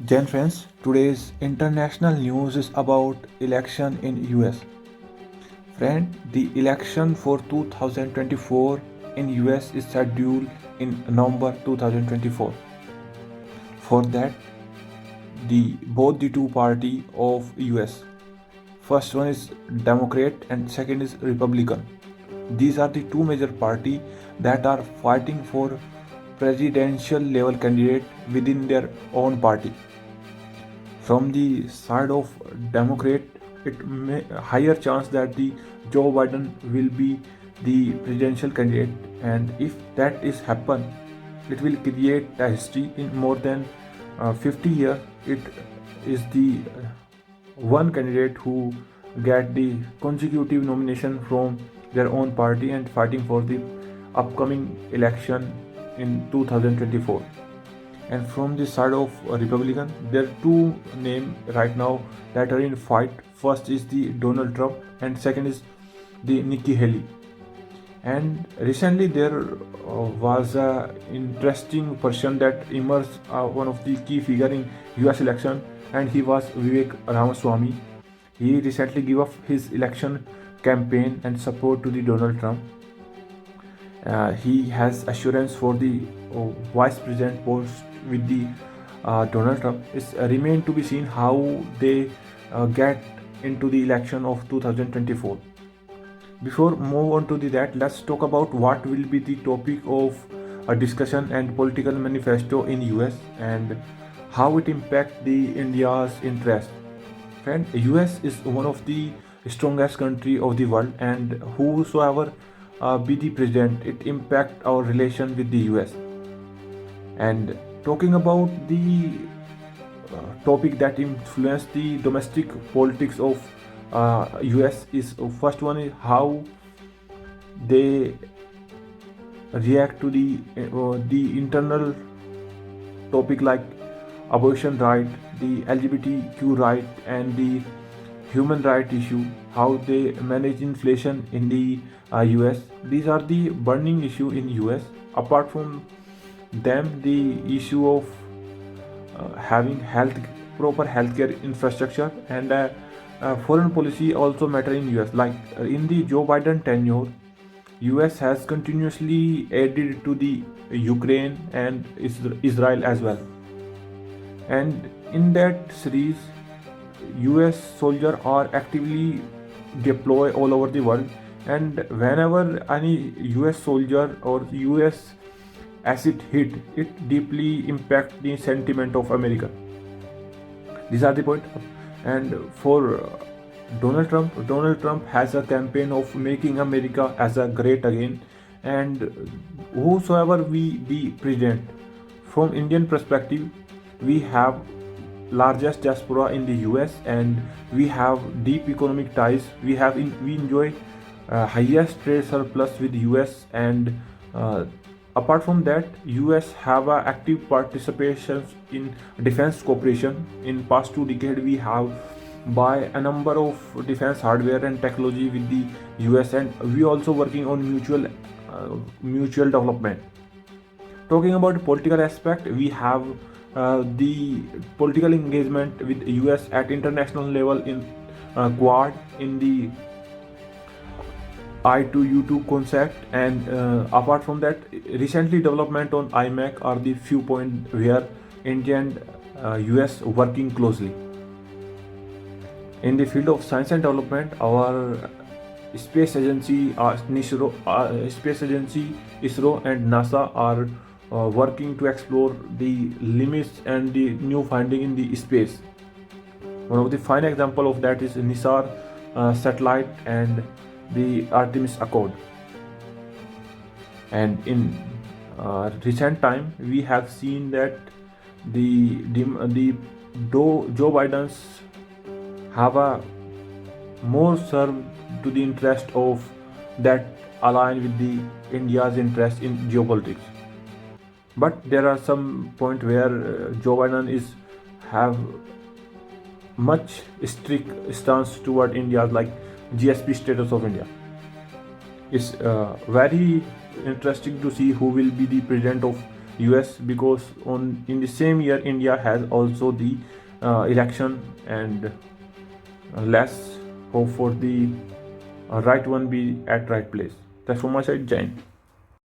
Then friends, today's international news is about election in US. Friend, the election for 2024 in US is scheduled in November 2024. For that, both the two party of US. First one is Democrat and second is Republican. These are the two major party that are fighting for presidential level candidate within their own party. From the side of Democrat, it may higher chance that the Joe Biden will be the presidential candidate, and if that is happen, it will create a history in more than 50 years. It is the one candidate who get the consecutive nomination from their own party and fighting for the upcoming election in 2024. And from the side of Republican, there are two names right now that are in fight. First is the Donald Trump and second is the Nikki Haley. And recently there was a interesting person that emerged, one of the key figure in US election, and he was Vivek Ramaswamy. He recently gave up his election campaign and support to the Donald Trump. He has assurance for the vice president post with the Donald Trump. It's remain to be seen how they get into the election of 2024. Before move on to that, let's talk about what will be the topic of a discussion and political manifesto in US and how it impact the India's interest. Friend, US is one of the strongest country of the world, and whosoever be the president, it impact our relation with the US. And talking about the topic that influence the domestic politics of US is first one is how they react to the internal topic like abortion right, the LGBTQ right, and the human right issue, how they manage inflation in the US. These are the burning issue in US. Apart from them, the issue of having proper healthcare infrastructure and foreign policy also matter in US. Like in the Joe Biden tenure, US has continuously added to the Ukraine and Israel as well. And in that series, US soldiers are actively deployed all over the world, and whenever any US soldier or US acid hit, it deeply impact the sentiment of America. These are the point. And for Donald Trump has a campaign of making America as a great again, and whosoever we be president, from Indian perspective, we have largest diaspora in the US and we have deep economic ties. We enjoy highest trade surplus with US, and apart from that, US have a active participation in defense cooperation. In past 2 decades, we have buy a number of defense hardware and technology with the US, and we also working on mutual development. Talking about political aspect, we have the political engagement with US at international level in Quad, in the I2U2 concept, and apart from that, recently development on IMAC are the few points where India and US working closely. In the field of science and development, our space agency, ISRO, and NASA are working to explore the limits and the new finding in the space. One of the fine example of that is NISAR satellite and the Artemis Accord. And in recent time, we have seen that the Joe Biden's have a more served to the interest of that align with the India's interest in geopolitics. But there are some point where Joe Biden is have much strict stance toward India, like GSP status of India. It's very interesting to see who will be the president of US, because on in the same year India has also the election, and let's hope for the right one be at right place. That's from my side, Jain.